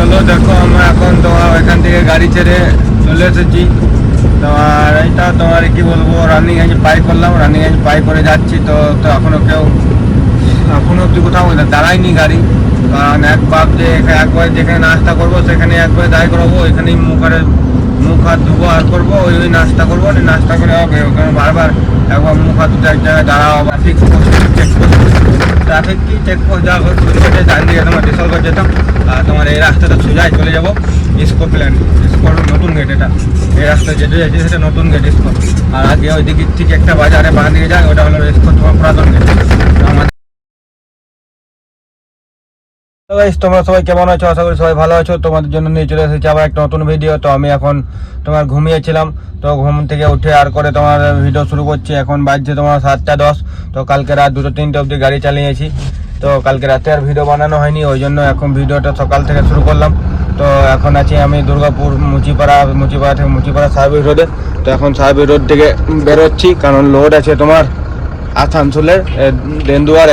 চলো দেখো আমরা এখন তোমার এখান থেকে গাড়ি ছেড়ে চলে এসেছি। তোমার এইটা তোমার কি বলবো, রানিগঞ্জ পাই করলাম, রানিগঞ্জ পাই করে যাচ্ছি। তো তো এখনো অব্দি কোথাও দাঁড়ায়নি গাড়ি, কারণ একবার যেখানে নাস্তা করবো সেখানে একবারে দাঁড় করাবো, এখানেই মুখ হাত ধুবো আর করবো, ওই নাস্তা করবো, নাস্তা করে হবে। ওখানে বারবার একবার মুখ হাত ধুতে এক জায়গায় দাঁড়াও, ট্রাফিক কি চেকপোস্ট যা শুরু করছে, ডান দিকে তোমার ডিসলগঞ্জ যেতাম, আর তোমার এই রাস্তাটা সোজাই চলে যাবো ইস্কোর নতুন গেট। এটা এই রাস্তায় যেতে যাচ্ছি সেটা নতুন গেট ইস্কো। আর আগে ওই দিকে ঠিক একটা বাজারে বাঁ দিকে যায়, ওটা হলো ইস্কো তোমার পুরাতন গেট। তোমরা সবাই কেমন আছো? আশা করি সবাই ভালো আছো। তোমাদের জন্য নিয়ে চলে এসেছি আবার একটা নতুন ভিডিও। তো আমি এখন তোমার ঘুমিয়েছিলাম, তো ঘুম থেকে উঠে আর করে তোমার ভিডিও শুরু করছি। এখন বাজছে তোমার 7টা 10। তো কালকে রাত 2-3টে অবধি গাড়ি চালিয়েছি, তো কালকে রাতে আর ভিডিও বানানো হয়নি, ওই জন্য এখন ভিডিওটা সকাল থেকে শুরু করলাম। তো এখন আছি আমি দুর্গাপুর মুচিপাড়া সার্ভিস রোডে। তো এখন সার্ভিস রোড থেকে বেরোচ্ছি, কারণ লোড আছে তোমার আসানসোলের দেন্দুয়ার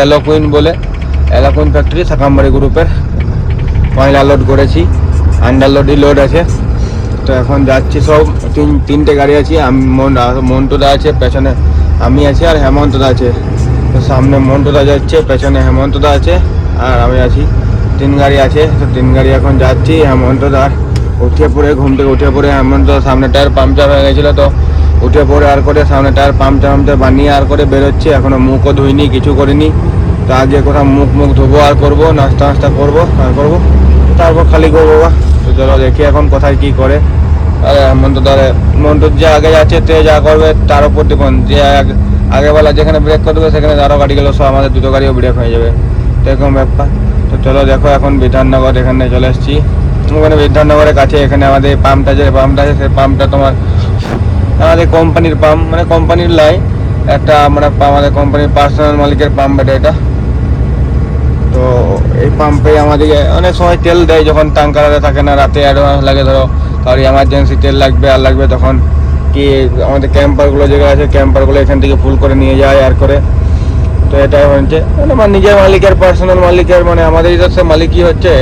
এলোকুইন ফ্যাক্টরি সাকামবাড়ি গ্রুপের ময়লা লোড করেছি, আন্ডারলোডই লোড আছে। তো এখন যাচ্ছি, সব তিনটে গাড়ি আছে। মন্টুদা আছে, পেছনে আমি আছি, আর হেমন্তদা আছে। তো সামনে মন্টুদা যাচ্ছে, পেছনে হেমন্তদা আছে, আর আমি আছি। 3 গাড়ি আছে। তো 3 গাড়ি এখন যাচ্ছি। হেমন্তদার ঘুম থেকে উঠে পড়ে হেমন্তদার সামনে টায়ার পাংচার হয়ে গেছিলো, তো উঠে পড়ে আর করে সামনে টায়ার পাংচার বানিয়ে আর করে বেরোচ্ছে। এখনো মুখও ধুইনি, কিছু করিনি। তো আগে কোথাও মুখ ধোবো আর করবো, নাস্তা করবো আর করবো, তারপর খালি করবো। তো চলো দেখি এখন কোথায় কি করে। আর মন্টু যে আগে যাচ্ছে, তে যা করবে তার উপর দেখুন, যে আগেবেলা যেখানে ব্রেক করে দেবে সেখানে আরও গাড়ি গেলো, সব আমাদের দুটো গাড়িও ব্রেক হয়ে যাবে, এরকম ব্যাপার। তো চলো দেখো, এখন বিধাননগর এখানে চলে এসেছি। ওখানে বিধাননগরের কাছে এখানে আমাদের পাম্পটা আছে, সেই পাম্পটা তোমার আমাদের কোম্পানির পাম্প, মানে কোম্পানির লাইন একটা, মানে আমাদের কোম্পানির পার্সোনাল মালিকের পাম্প এটা। তো এই পাম্পে আমাদেরকে অনেক সময় তেল দেয়, যখন ট্যাঙ্কারে থাকে না, রাতে অ্যাডভান্স লাগে, ধরো কারো এমার্জেন্সি তেল লাগবে তখন কি আমাদের ক্যাম্পারগুলো যেগুলো আছে, ক্যাম্পারগুলো এখান থেকে ফুল করে নিয়ে যায় আর করে। তো এটাই হচ্ছে মানে আমার নিজের মালিকের, পার্সোনাল মালিকের, মানে আমাদের সে মালিকই হচ্ছে,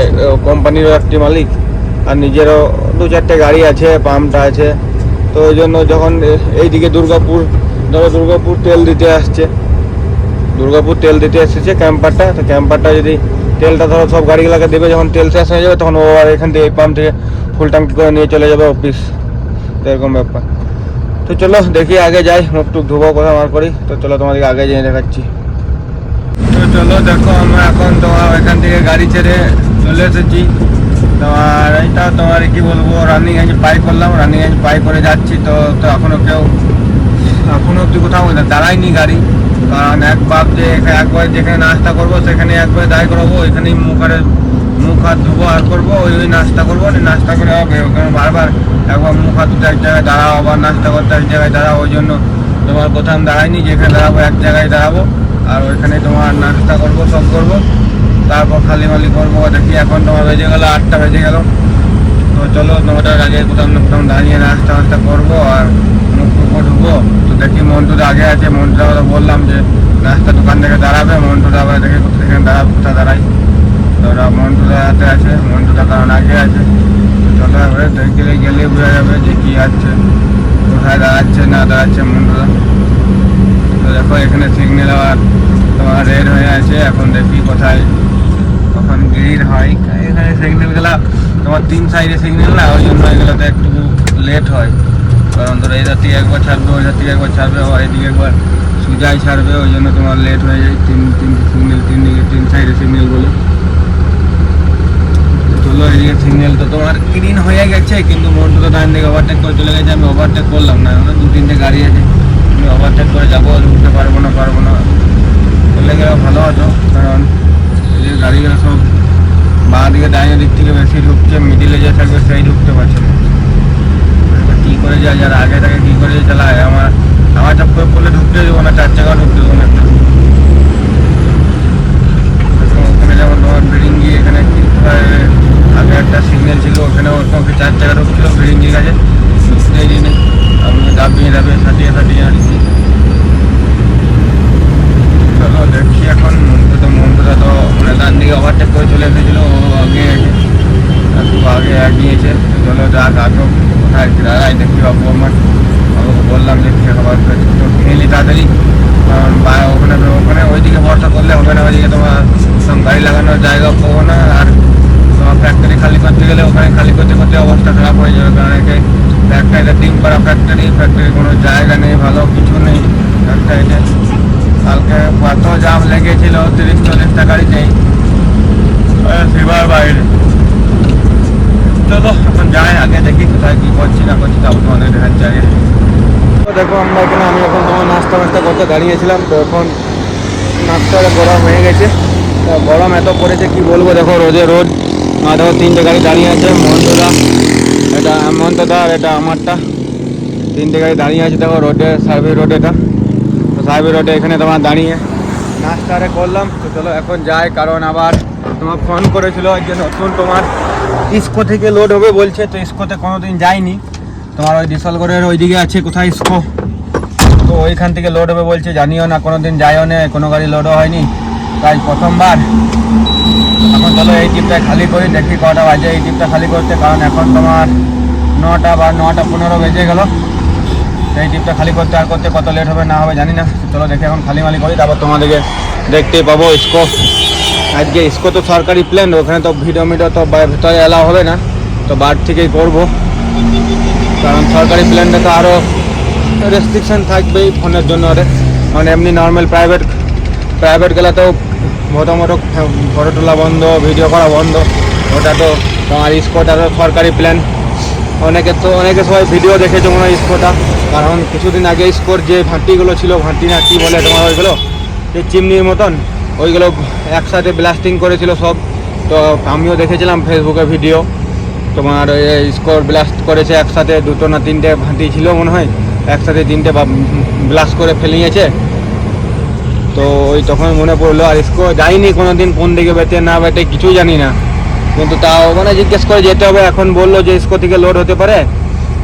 কোম্পানিরও একটি মালিক, আর নিজেরও 2-4টে গাড়ি আছে, পাম্পটা আছে। তো ওই জন্য যখন এইদিকে দুর্গাপুর তেল দিতে এসেছে ক্যাম্পারটা, তো ক্যাম্পারটা যদি তেলটা ধরো সব গাড়িগুলোকে দেবে, যখন তেল শেষ হয়ে যাবে তখন ও আর এখান থেকে এই পাম্প থেকে ফুল ট্যাঙ্কি করে নিয়ে চলে যাবে অফিস, এরকম ব্যাপার। তো চলো দেখি, আগে যাই, মুখ টুক ধোবো, কথা মার করি। তো চলো তোমাদেরকে আগে যেয়ে দেখাচ্ছি। তো চলো দেখো, আমরা এখন তোমার এখান থেকে গাড়ি ছেড়ে চলে এসেছি। তোমার এইটা তোমার কি বলবো, রানিগঞ্জ পাই করলাম, রানিগঞ্জ পাই করে যাচ্ছি। তো তো এখনো অব্দি কোথাও দাঁড়ায়নি গাড়ি, কারণ একবার যেখানে নাস্তা করবো সেখানে একবারে দাঁড় করাবো, এখানেই মুখ হাত ধুবো আর করবো, ওই নাস্তা করবো, নাস্তা করে হবে। ওখানে বারবার একবার মুখ হাত ধুতে এক জায়গায় দাঁড়াও, আবার নাস্তা করতে এক জায়গায় দাঁড়াও, ওই জন্য তোমার কোথাও দাঁড়ায়নি। যেখানে দাঁড়াবো এক জায়গায় দাঁড়াবো, আর ওইখানে তোমার নাস্তা করবো, সব করবো, তারপর খালি করবো। দেখি এখন তোমার বেজে গেলো 8টা বেজে গেল। তো চলো 9টার আগে কোথাও দাঁড়িয়ে নাস্তা করবো আর মুখ ঢুকবো। তো দেখি মন্টুদা আগে আছে, মন্টুদা কথা বললাম যে নাস্তা দোকান থেকে দাঁড়াবে, মন্টুদা আবার দেখে সেখানে কোথায় দাঁড়াই। তো ওরা মন্টুদা হাতে আছে, মন্টুদা কারণ আগে আছে। তো চলো এবারে গেলে বোঝা যাবে যে কি আছে, কোথায় দাঁড়াচ্ছে না দাঁড়াচ্ছে মন্টুদা। তো দেখো এখানে সিগন্যাল আবার তোমার রেড হয়ে আছে, এখন দেখি কোথায় কখন গ্রিন হয়। এখানে সিগন্যালগুলো তোমার 3 সাইডে সিগন্যাল না, ওই জন্য এগুলোতে একটু লেট হয়, কারণ ধরো এই দিকে একবার ছাড়বে, ওই দিকে একবার ছাড়বে, আবার এদিকে একবার সুজাই ছাড়বে, ওই জন্য তোমার লেট হয়ে যায়। 3 সাইডে সিগন্যাল বলে। চলো এদিকে সিগন্যাল তো তোমার গ্রিন হয়ে গেছে, কিন্তু মন্টু তো ডান দিকে ওভারটেক করে চলে গেছে, আমি ওভারটেক করলাম না, 2-3টে গাড়ি আছে, আমি ওভারটেক করে যাবো, ঢুকতে পারবো না চলে গেলে ভালো হতো, কারণ এই যে গাড়িগুলো সব বাঁ দিকে ডাইনের দিক থেকে বেশি ঢুকছে, মিডিলে যে থাকবে সেই ঢুকতে পারছে না। কী করে যায়, যারা আগে থাকে কী করে চালায়, আমার চক্কর করলে ঢুকতে দেবো না, 4 চাকা ঢুকতে দেবো না। ওখানে যেমন তোমার বিরিঙ্গি, এখানে আগে একটা সিগন্যাল ছিল, ওখানে ওরকম 4 চাকা ঢুকছিল বিরিঙ্গির কাছে, ঢুকতে দিই নেই, আমি দাবিয়ে সাটিয়ে আনছি। চলো দেখছি এখন। মন্টুদা তো মানে ডান দিকে ওভারটেক করে চলে এসেছিলো, ও আগে আছে, একটু নিয়েছে। তো চলো যাক আগে কোথায় দাঁড়াই দেখি বাবু আমার বাবুকে বললাম যে খাবার তো কিনে নি তাড়াতাড়ি, কারণ ওখানে ওখানে ওইদিকে ভরসা করলে হবে না, ওইদিকে তোমার গাড়ি লাগানোর জায়গা পাবো না, আর তোমার ফ্যাক্টরি খালি করতে গেলে ওখানে খালি করতে করতে অবস্থা খারাপ হয়ে যাবে, কারণ একে ফ্যাক্টরিটা ডিম করা ফ্যাক্টরি কোনো জায়গা নেই, ভালো কিছু নেই ফ্যাক্টরিতে। কালকে এত জাম লেগেছিল 30-40টা গাড়ি নেই সেবার বাইরে। চলো এখন যাই আগে দেখি কোথায় কী করছি না করছি, তারপর তোমাদের দেখাচ্ছি আগে। তো দেখো আমরা এখানে আমি এখন তোমার নাস্তা করতে দাঁড়িয়েছিলাম, তো এখন নাস্তাটা গরম হয়ে গেছে। তো গরম এত পড়েছে কি বলবো, দেখো রোদে রোদ। দেখো 3টে গাড়ি দাঁড়িয়ে আছে, মহন্তদা আর এটা আমারটা, 3টে গাড়ি দাঁড়িয়ে আছে দেখো রোডে, সার্ভিস রোড এটা। তো সার্ভিস রোডে এখানে তোমার দাঁড়িয়ে নাস্তাটা করলাম। তো চলো এখন যাই, কারণ আবার তোমার ফোন করেছিল যে নতুন তোমার ইস্কো থেকে লোড হবে বলছে। তো ইস্কোতে কোনোদিন যাইনি, তোমার ওই ডিসলগড়ের ওইদিকে আছে কোথায় ইস্কো, তো ওইখান থেকে লোড হবে বলছে, জানিও না, কোনোদিন যাইও না, কোনো গাড়ি লোডও হয়নি, তাই প্রথমবার। এখন চলো এই ট্রিপটা খালি করি, দেখি কটা বাজে এই ট্রিপটা খালি করতে, কারণ এখন তোমার 9টা বা 9:15 বেজে গেল। এই ট্রিপটা খালি করতে আর করতে কত লেট হবে না হবে জানি না। চলো দেখি এখন খালি মালি করি, তারপর তোমাদেরকে দেখতে পাবো ইস্কো। আজকে ইস্কো তো সরকারি প্লেন, ওখানে তো ভিডিও তো ভেতরে এলাও হবে না, তো বার থেকেই করবো, কারণ সরকারি প্লেনটা তো আরও রেস্ট্রিকশান থাকবেই ফোনের জন্য। মানে এমনি নর্মাল প্রাইভেট গেলাতেও মোটামুটি ফটো তোলা বন্ধ, ভিডিও করা বন্ধ। ওটা তো তোমার ইস্কোটা তো সরকারি প্লেন। অনেকে সবাই ভিডিও দেখেছো মনে হয় ইস্কোটা, কারণ কিছুদিন আগে ইস্কোর যে ভাটিগুলো ছিল, ভাটি না কী বলে তোমার ওইগুলো, যে চিমনির মতন, ওইগুলো একসাথে ব্লাস্টিং করেছিল সব। তো আমিও দেখেছিলাম ফেসবুকে ভিডিও, তোমার ইস্কোর ব্লাস্ট করেছে একসাথে, 2টো না 3টে ভাটি ছিল মনে হয়, একসাথে 3টে ব্লাস্ট করে ফেলিয়েছে। তো ওই তখন মনে পড়লো, আর ইস্কো যাইনি কোনোদিন, কোন দিকে বেঁচে না বেঁচে কিছুই জানি না, কিন্তু তাও মানে জিজ্ঞেস করে যেতে হবে। এখন বললো যে ইস্কো থেকে লোড হতে পারে,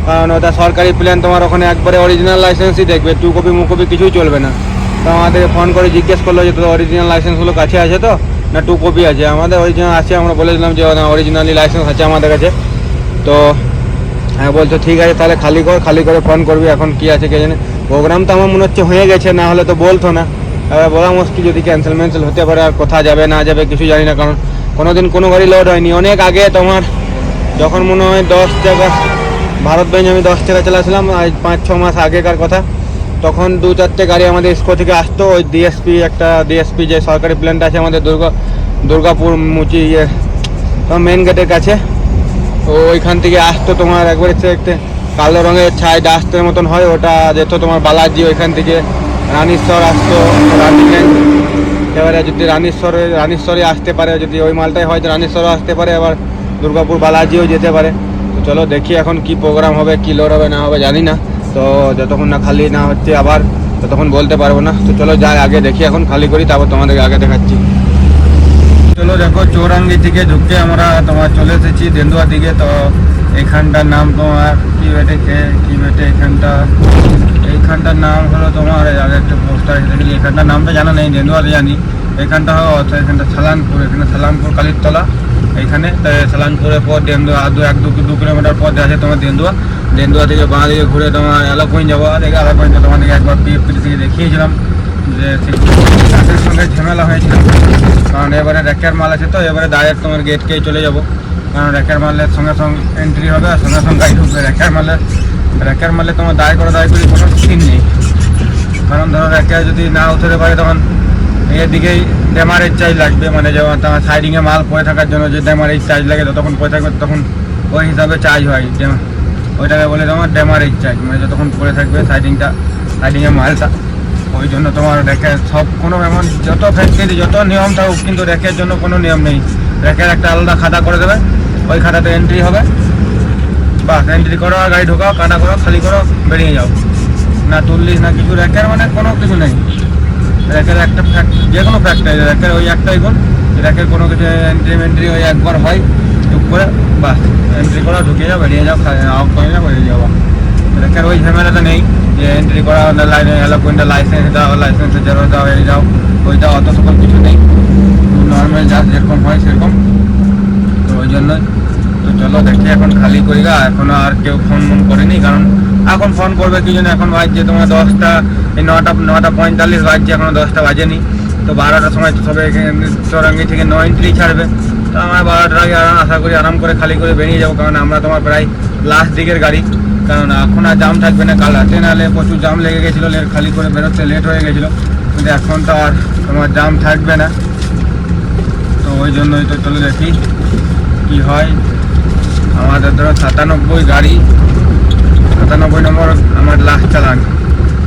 কারণ ওটা সরকারি প্ল্যান, তোমার ওখানে একবারে অরিজিনাল লাইসেন্সই দেখবে, 2 কপি মুকপি কিছুই চলবে না। তো আমাদেরকে ফোন করে জিজ্ঞেস করলো যে তোদের অরিজিনাল লাইসেন্সগুলো কাছে আছে তো, না 2 কপি আছে? আমাদের অরিজিনাল আছে, আমরা বলেছিলাম যে অরিজিনালি লাইসেন্স আছে আমাদের কাছে। তো হ্যাঁ বলছো ঠিক আছে, তাহলে খালি করে ফোন করবি, এখন কি আছে কে জানে। প্রোগ্রাম তো আমার মনে হচ্ছে হয়ে গেছে, না হলে তো বলতো না। এবার বলা মুশকিল যদি ক্যান্সেল হতে পারে, আর কোথা যাবে না যাবে কিছু জানি না, কারণ কোনোদিন কোনো গাড়ি লোড হয়নি। অনেক আগে তোমার যখন মনে হয় 10 টাকা ভারত বেঞ্চ আমি 10 টাকা চালাছিলাম, আজ 5-6 মাস আগেকার কথা, তখন 2-4টে গাড়ি আমাদের ইস্কো থেকে আসতো। ওই ডিএসপি যে সরকারি প্ল্যানটা আছে আমাদের দুর্গাপুর মুচি মেন গেটের কাছে, ওইখান থেকে আসতো তোমার একবারে একটা কালো রঙের ছাই ডাস্টের মতন হয়, ওটা যেত তোমার বালাজি, ওইখান থেকে রানীশ্বর আসতো রানীগঞ্জ। এবারে যদি রানীশ্বরে আসতে পারে, যদি ওই মালটাই হয় তো রানীশ্বরও আসতে পারে, আবার দুর্গাপুর বালাজিও যেতে পারে। তো চলো দেখি এখন কি প্রোগ্রাম হবে, কি লোড হবে না হবে জানি না। তো যতক্ষণ না খালি না হচ্ছে আবার ততক্ষণ বলতে পারবো না। তো চলো যাই আগে দেখি, এখন খালি করি, তারপর তোমাদেরকে আগে দেখাচ্ছি। চলো দেখো চৌরাঙ্গি থেকে ঢুকে আমরা তোমার চলে এসেছি দেন্দুয়া দিকে। তো এইখানটার নাম তোমার কি বেটে এইখানটার নাম হলো তোমার আগে একটা পোস্টার দেখি, এখানটার নামটা জানা নেই, দেন্দুয়াতে জানি। এখানটা হয় অর্থাৎ এখানটা সালানপুর, এখানে সালানপুর কালীরতলা, এইখানে সালানপুরের পর দেন্দুয়া 2 কিলোমিটার পর আছে তোমার দেন্দুয়া থেকে বাঁ দিকে ঘুরে তোমার এলাকোইন যাবো। আর এলাকোইনটা তোমাদেরকে একবার পিএফপি থেকে দেখিয়েছিলাম যে তাদের সঙ্গে ঝামেলা হয়েছিল, কারণ এবারে র্যাকের মাল আছে, তো এবারে ডাইরেক্ট তোমার গেটকেই চলে যাবো, কারণ র্যাকের মালের সঙ্গে এন্ট্রি হবে, আর সঙ্গে গাড়ি ঢুকবে। র্যাকের মালে তোমার দায় করি কোনো সিন নেই, কারণ ধরো র্যাকে যদি না উঠতে পারে তখন এদিকেই ড্যামারেজ চার্জ লাগবে, মানে যেমন তোমার সাইডিংয়ে মাল পড়ে থাকার জন্য যে ড্যামারেজ চার্জ লাগে, যতক্ষণ পড়ে থাকবে তখন ওই হিসাবে চার্জ হয়, ওইটাকে বলে তোমার ড্যামারেজ চার্জ, মানে যতক্ষণ পড়ে থাকবে সাইডিংয়ে মালটা। ওই জন্য তোমার র্যাকের সব কোনো এমন যত ফ্যাক্টরি যত নিয়ম থাকুক, কিন্তু র্যাকের জন্য কোনো নিয়ম নেই। র্যাকের একটা আলাদা খাতা করে দেবে, ওই খাতাতে এন্ট্রি হবে, বাস এন্ট্রি করো, গাড়ি ঢোকাও, কাটা করো, খালি করো, বেরিয়ে যাও, না তুললিস না কিছু। র্যাকের মানে কোনো কিছু নেই, র্যাকের একটা যে কোনো ফ্যাক্টরি র্যাকের ওই একটাই গুণ, র্যাকের কোনো কিছু এন্ট্রি ওই একবার হয় টুক করে, বাস এন্ট্রি করো, ঢুকে যাও, বেরিয়ে যাও, অফ করে যাও, বেরিয়ে যাও। র্যাকের ওই ঝামেলাটা নেই যে এন্ট্রি করা এলাকোইনটা লাইসেন্স দাও, লাইসেন্সের জেরক্স দাও, এই দাও ওই দাও, অত সকল কিছু নেই, নর্মাল জাস্ট যেরকম হয় সেরকম। তো ওই জন্য তো তো চলো দেখি এখন খালি করি গা। এখনো আর কেউ ফোন করেনি, কারণ এখন ফোন করবে কি জন্য, এখন বাজছে তোমার 10টা, এই 9:45 বাজছে, এখনো 10টা বাজেনি। তো 12টার সময় তো সবাই চৌরাঙ্গি থেকে 9 এন্ট্রি ছাড়বে। তো আমরা 12টার আগে আশা করি আরাম করে খালি করে বেরিয়ে যাবো, কারণ আমরা তোমার প্রায় লাস্ট দিকের গাড়ি। কারণ এখন আর জাম থাকবে না, কাল রাতে নাহলে প্রচুর জাম লেগে গেছিলো, খালি করে বেরোতে লেট হয়ে গেছিলো। কিন্তু এখন তো আর তোমার জাম থাকবে না, তো ওই জন্যই তো চলে দেখি কি হয়। আমাদের ধরো 97 গাড়ি, 97 নম্বর আমার লাস্ট চালান।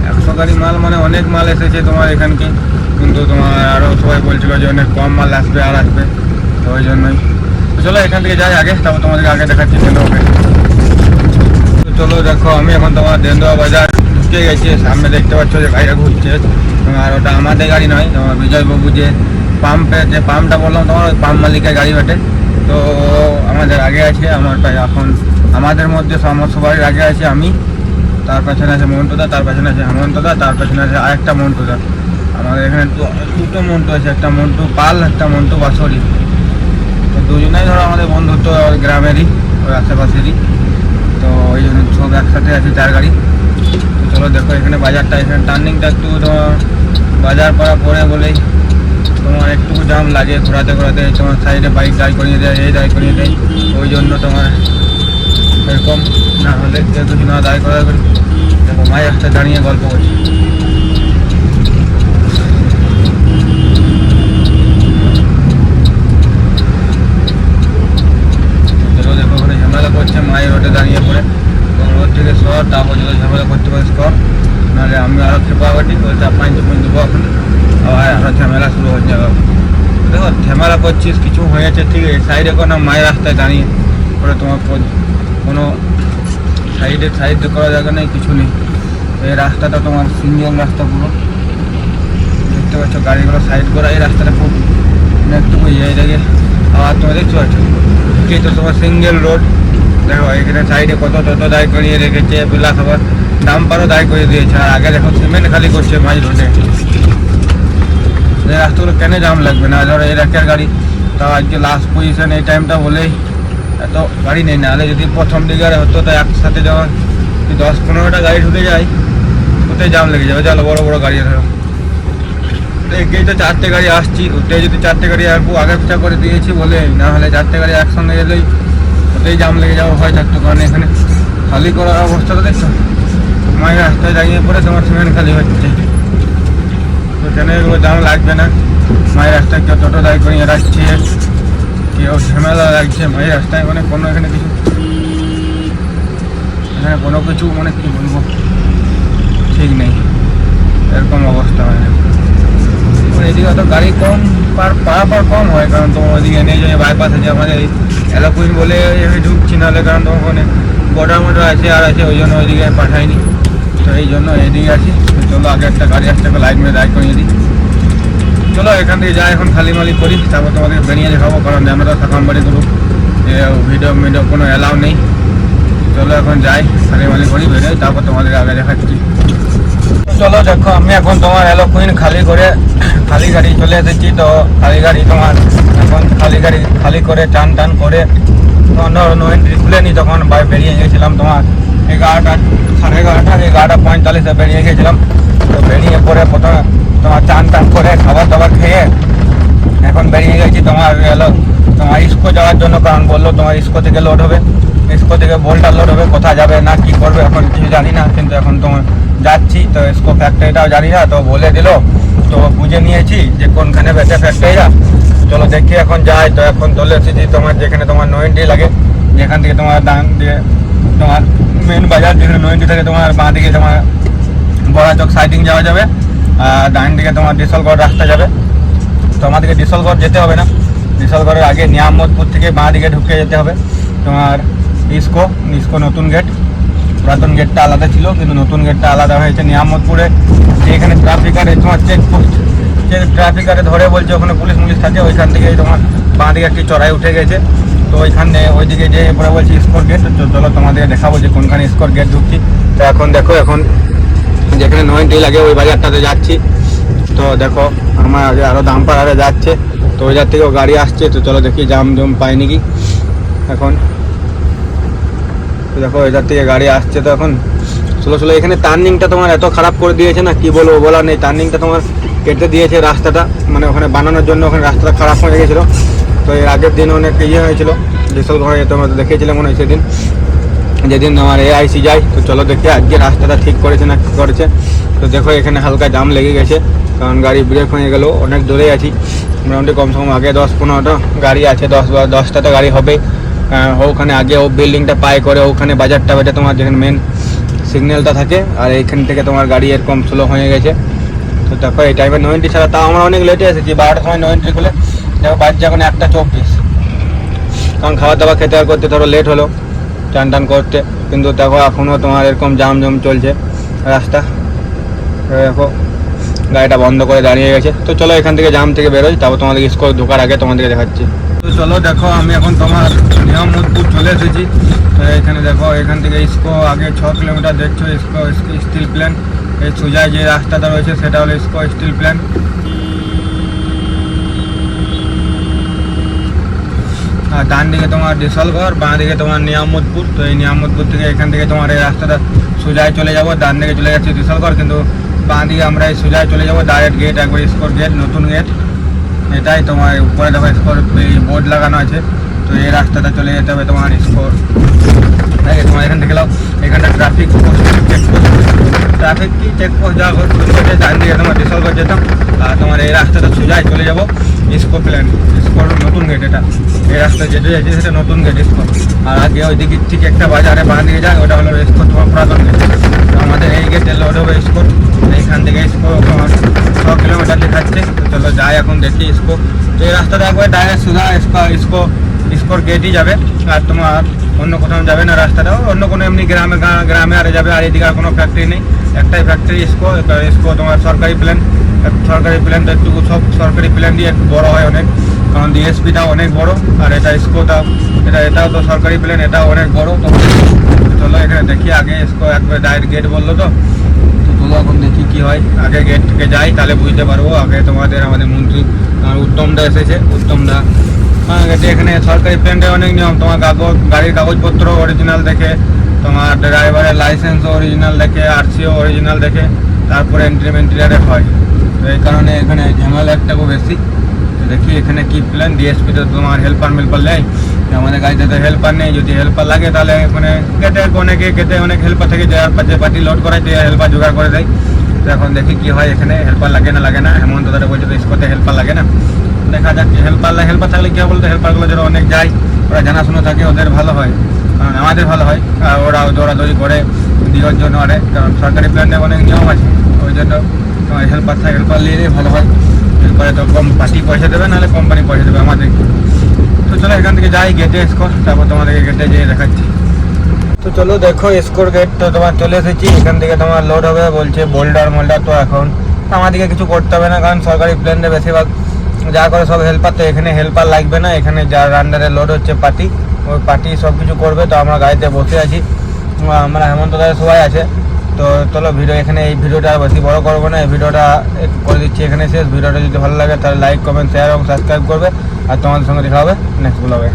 100 গাড়ি মাল মানে অনেক মাল এসেছে তোমার এখানকে, কিন্তু তোমার আরও সবাই বলছিল যে অনেক কম মাল আসবে আর আসবে, তো ওই জন্যই। তো চলো এখান থেকে যাই আগে, তারপর তোমাদেরকে আগে দেখাচ্ছি দেন্দুয়াকে। তো চলো দেখো আমি এখন তোমার দেন্দুয়া বাজার ঢুকে গেছি। সামনে দেখতে পাচ্ছ যে গাড়িটা ঘুরছে, আর ওটা আমাদের গাড়ি নয়, তোমার বিজয়বাবু যে পাম্পটা বললাম তোমার, ওই পাম্প মালিকের গাড়ি বটে। তো আমাদের আগে আছে, আমার প্রায় এখন আমাদের মধ্যে আমার সবার আগে আছে আমি, তার পেছনে আছে মন্টুদা, তার পেছনে আছে হেমন্তদা, তার পেছনে আছে আরেকটা মন্টুদা। আমাদের এখানে দুটো মন্টু আছে, একটা মন্টু পাল, একটা মন্টু বাসরি। তো দুজনেই ধরো আমাদের বন্ধুত্ব গ্রামেরই, ওই আশেপাশেরই। তো ওই জন্য সব একসাথে আছে 4 গাড়ি। তো চলো দেখো এখানে বাজারটা, এখানে টার্নিংটা একটু বাজার করা পরে বলেই তোমার একটু জাম লাগে, ঘোরাতে ঘোরাতে তোমার সাইডে বাইক দাঁড় করিয়ে দেয়, এই দাঁড় করিয়ে দেয়। ওই জন্য তোমার এরকম না হলে কেউ কিছু না দাঁড় করা করি। দেখো মাই একটা দাঁড়িয়ে গল্প করছি। দেখো ওখানে ঝামেলা করছে, মায়ের রোডে দাঁড়িয়ে পড়ে। তো রোড থেকে সর, তারপর যদি ঝামেলা করতে পারিস কর, নাহলে আমি আরও খেপাবাটি বলতে আপনার দেবো এখন, আরও ঝামেলা শুরু হয়ে যাবে। দেখো ঝামেলা করছিস, কিছু হয়েছে ঠিক আছে, সাইডে কোনো মায়ের রাস্তায় দাঁড়িয়ে পরে তোমার কোনো সাইড করা জায়গা নেই, কিছু নেই। এই রাস্তাটা তোমার সিঙ্গেল রাস্তা পুরো, দেখতে পাচ্ছ গাড়িগুলো সাইড করা। এই রাস্তাটা খুব একটু এই জায়গায় আবার তুমি দেখতে পাচ্ছ কি, তো তোমার সিঙ্গেল রোড। দেখো এখানে সাইডে কত টোটো দাঁড় করিয়ে রেখেছে, প্লাস আবার ডাম্পারও দাঁড় করিয়ে দিয়েছে। আর আগে দেখো সিমেন্ট খালি করছে মাঝ রোডে। এই রাস্তাগুলো কেন জাম লাগবে না, ধরো এই রাখের গাড়ি, তাও আজকে লাস্ট পজিশন এই টাইমটা বলেই এত গাড়ি নেই, না হলে যদি প্রথম দিকে হতো তো একসাথে যখন 10-15টা গাড়ি ঢুকে যায়, ওটাই জাম লেগে যাবে। চলো বড় বড় গাড়ি ধরো, এগিয়ে তো 4টে গাড়ি আসছি, ওটাই যদি 4টে গাড়ি আগে পিছা করে দিয়েছি বলে, না হলে 4টে গাড়ি একসঙ্গে এলেই ওটাই জাম লেগে যাওয়া ভয় থাকতো। কারণ এখানে খালি করার অবস্থাটা দেখছো, মায়ের রাস্তায় দাঁড়িয়ে পরে তোমার সিমেন্ট খালি হচ্ছে। তো কেন এগুলো জাম লাগবে না, মায়ের রাস্তায় কেউ টোটো দাঁড় করিয়ে রাখছে, কেউ ঝামেলা লাগছে মায়ের রাস্তায়, মানে কোনো এখানে কিছু মানে কি বলবো ঠিক নেই, এরকম অবস্থা হয়। এদিকে তো গাড়ি কম পারাপার কম হয়, কারণ তোমার ওইদিকে নিয়ে যায় বাইপাস আছে আমাদের এলাকুইন বলে ঢুকছি, নাহলে কারণ তোমার ওখানে বর্ডার আছে আর আছে, ওই জন্য ওইদিকে পাঠাইনি। তো এই জন্য এইদিকে আছি। চলো আগে একটা গাড়ি আসতে লাইট মেরে দাঁড় করিয়ে দিই। চলো এখান থেকে যাই, এখন খালি মালি করি, তারপর তোমাদের বেরিয়ে দেখাবো, কারণ আমরা তো থাকাম বাড়ি গ্রুপ ভিডিও কোনো অ্যালাউ নেই। চলো এখন যাই, খালি মালি করি, বেরোই, তারপর তোমাদের আগে দেখাচ্ছি। চলো দেখো আমি এখন তোমার এলোকুইন খালি গাড়ি চলে এসেছি। তো খালি গাড়ি তোমার এখন খালি করে টান করে ধরো 9 এন্ট্রি খুলেনি, তখন বেরিয়ে গেছিলাম তোমার 11টা, 11:45 বেরিয়ে গেছিলাম। তো বেরিয়ে পরে প্রথমে তোমার টান করে খাবার খেয়ে এখন বেরিয়ে গেছি তোমার তোমার ইস্কো যাওয়ার জন্য, কারণ বললো তোমার ইস্কো থেকে লোড হবে, ইস্কো থেকে বোল্টার লোড হবে। কোথায় যাবে না কি করবে এখন কিছু জানি না, কিন্তু এখন তোমার যাচ্ছি। তো ইস্কো ফ্যাক্টরিটাও জানি না, তো বলে দিল, তো বুঝে নিয়েছি যে কোনখানে বেচে ফ্যাক্টরিটা। চলো দেখি এখন যাই। তো এখন চলে এসেছি তোমার যেখানে তোমার 9 এন্ট্রি লাগে, যেখান থেকে তোমার ডান দিয়ে তোমার মেন বাজার, যেখানে 9 এন্ট্রি থেকে তোমার বাঁ দিকে তোমার বড়াচক সাইডিং যাওয়া যাবে, আর ডান দিকে তোমার ডিসলগড় রাস্তা যাবে। তো আমাদেরকে ডিসলগড় যেতে হবে না, ডিসলগড়ের আগে নিয়ামতপুর থেকে বাঁ দিকে ঢুকে যেতে হবে তোমার ইস্কো নতুন গেট। পুরাতন গেটটা আলাদা ছিল, কিন্তু নতুন গেটটা আলাদা হয়েছে নিয়ামতপুরে। যেখানে ট্রাফিকারে তোমার ট্রাফিকারে ধরে বলছে ওখানে পুলিশ থাকে, ওইখান থেকে তোমার বাঁ দিকে একটি চড়াই উঠে গেছে। তো ওইদিকে যে পরে বলছি ইস্কোর গেট। চলো তোমাদের দেখাবো যে কোনখানে ইস্কোর গেট ঢুকছি। তো এখন দেখো, এখন যেখানে 9 এন্ট্রি লাগে ওই বাজারটাতে যাচ্ছি। তো দেখো আমার আগে আরও দামপাড়ারে যাচ্ছে, তো ওই জার থেকেও গাড়ি আসছে। তো চলো দেখি জাম পাই নাকি। এখন তো দেখো এটার থেকে গাড়ি আসছে তো এখন স্লো। এখানে টার্নিংটা তোমার এত খারাপ করে দিয়েছে না, কি বলবো বলার নেই। টার্নিংটা তোমার কেটে দিয়েছে রাস্তাটা, মানে ওখানে বানানোর জন্য ওখানে রাস্তাটা খারাপ হয়ে গেছিলো। তো এর আগের দিন অনেক হয়েছিল, ডিসেল ঘরে তোমরা দেখিয়েছিলে মনে হয় সেদিন, যেদিন আমার AIC যায়। তো চলো দেখি আজকে রাস্তাটা ঠিক করেছে না কী করেছে। তো দেখো এখানে হালকা জাম লেগে গেছে, কারণ গাড়ি ব্রেক হয়ে গেল। অনেক দূরেই আছি, মোটামুটি কমসে কম আগে 10-15টা গাড়ি আছে, 10টা তো গাড়ি হবে। ওখানে আগে ও বিল্ডিংটা পায় করে ওখানে বাজারটা বেটে তোমার যেখানে মেন সিগন্যালটা থাকে, আর এইখান থেকে তোমার গাড়ি এরকম স্লো হয়ে গেছে। তো দেখো এই টাইমে 90 ছাড়া, তাও আমরা অনেক লেটে এসেছি। 12টার সময় 90 খুলে দেখো বাজছে এখন 1:24, কারণ খাওয়া দাওয়া খেতে আর করতে ধরো লেট হলো চান টান করতে। কিন্তু দেখো এখনও তোমার এরকম জাম চলছে রাস্তা। দেখো গাড়িটা বন্ধ করে দাঁড়িয়ে গেছে। তো চলো এখান থেকে জাম থেকে বেরোই, তারপর তোমাদের ইস্কো ঢোকার আগে তোমাদেরকে দেখাচ্ছি। তো চলো দেখো আমি এখন তোমার নিয়ামতপুর চলে এসেছি। তো এখানে দেখো এখান থেকে ইস্কো আগে 6 কিলোমিটার দেখছো, ইস্কো স্টিল প্ল্যান্ট। এই সোজা যে রাস্তাটা রয়েছে সেটা হলো ইস্কো স্টিল প্ল্যান্ট। আর ডান দিকে তোমার ডিসলঘর, বাঁ দিকে তোমার নিয়ামতপুর। তো এই নিয়ামতপুর থেকে এখান থেকে তোমার এই রাস্তাটা সোজায় চলে যাব, ডান দিকে চলে যাচ্ছে ডিসলঘর, কিন্তু বাঁ দিকে আমরা এই সোজায় চলে যাব ডাইরেক্ট গেট, একবার স্কোর গেট, নতুন গেট। এটাই তোমার উপরে দেখো স্কোর বোর্ড লাগানো আছে। তো এই রাস্তাটা চলে যেতে হবে তোমার স্কোর। তোমার এখান থেকে এখানটা ট্রাফিক কি চেকপোস্ট যা ঘুরছে, ডান দিকে তোমার ডিসলঘর যেতাম। আর তোমার এই রাস্তাটা সোজায় চলে যাব ইস্কো প্ল্যান, ইস্কোর নতুন গেট। এটা এই রাস্তা যেটা যাচ্ছে সেটা নতুন গেট ইস্কো। আর আগে ওই দিকে ঠিক একটা বাজারে বাঁ দিকে যায়, ওটা হলো ইস্কো তোমার পুরাতন গেট। তো আমাদের এই গেটে লোড হবে ইস্কোর। এইখান থেকে ইস্কো তোমার 6 কিলোমিটার দেখাচ্ছে। তো চলো যাই এখন দেখি ইস্কো। তো এই রাস্তাটা একবার ডাইরেক্ট সোজা ইস্কোর গেটই যাবে, আর তোমার অন্য কোথাও যাবে না রাস্তাটাও। অন্য কোনো এমনি গ্রামে আরে যাবে। আর এদিকে আর কোনো ফ্যাক্টরি নেই, একটাই ফ্যাক্টরি ইস্কো তোমার সরকারি প্ল্যানটা একটু সব সরকারি প্ল্যান দিয়ে একটু বড়ো হয় অনেক, কারণ DSPটাও অনেক বড়। আর এটা ইস্কোটাও এটাও তো সরকারি প্ল্যান, এটাও অনেক বড়। তো চলো এখানে দেখি আগে ইস্কো একবার ডাইরেক্ট গেট বললো। তো চলো এখন দেখি কি হয়, আগে গেট থেকে যাই তাহলে বুঝতে পারবো। আগে আমাদের মন্ত্রী উত্তমদা এসেছে, উত্তমদা গেটে। এখানে সরকারি প্ল্যানটা অনেক নিয়ম, তোমার গাড়ির কাগজপত্র অরিজিনাল দেখে, তোমার ড্রাইভারের লাইসেন্সও অরিজিনাল দেখে, RCও অরিজিনাল দেখে, তারপরে এন্ট্রি হয়। তো এই কারণে এখানে ঝামেলা একটাও বেশি। তো দেখি এখানে কি প্ল্যান। DSP তো তোমার হেল্পার নেই, আমাদের গাড়িতে তো হেল্পার নেই। যদি হেল্পার লাগে তাহলে মানে গেটে অনেক হেল্পার থাকে, যে পার্টি লোড করায় যে হেল্পার জোগাড় করে দেয়। তো এখন দেখি কি হয়, এখানে হেল্পার লাগে না। হেমন্ত দাদা বলছে তো ইস্কোতে হেল্পার লাগে না, দেখা যাক। হেল্পার থাকলে কী বলতো, হেল্পারগুলো যারা অনেক যায়, ওরা জানাশোনা থাকে, ওদের ভালো হয়, কারণ আমাদের ভালো হয়। আর ওরা দৌড়াদৌড়ি করে দেওয়ার জন্য আরে, কারণ সরকারি প্ল্যানে অনেক নিয়ম আছে, ওই জন্য তোমার হেল্পার নিলেই ভালো হয়। হেল্পারে তো কম পার্টি পয়সা দেবে, নাহলে কোম্পানি পয়সা দেবে আমাদেরকে। তো চলো এখান থেকে যাই গেটে ইস্কোর, তারপর তোমাদেরকে গেটে যেয়ে দেখাচ্ছি। তো চলো দেখো ইস্কোর গেট তো তোমার চলে এসেছি। এখান থেকে তোমার লোড হবে বলছে বোল্ডার। তো এখন আমাদেরকে কিছু করতে হবে না, কারণ সরকারি প্ল্যানে বেশিরভাগ যা করে সব হেল্পার। তো এখানে হেল্পার লাগবে না, এখানে যার আন্ডারে লোড হচ্ছে পার্টি, ওই পার্টি সব কিছু করবে। তো আমরা গাড়িতে বসে আছি, আমরা হেমন্ত দাদা সবাই আছে। তো চলো এই ভিডিওটা আর বেশি বড় করবো না, এই ভিডিওটা করে দিচ্ছি এখানে শেষ। ভিডিওটা যদি ভালো লাগে তাহলে লাইক, কমেন্ট, শেয়ার এবং সাবস্ক্রাইব করবে। আর তোমাদের সঙ্গে দেখা হবে নেক্সট ব্লগে।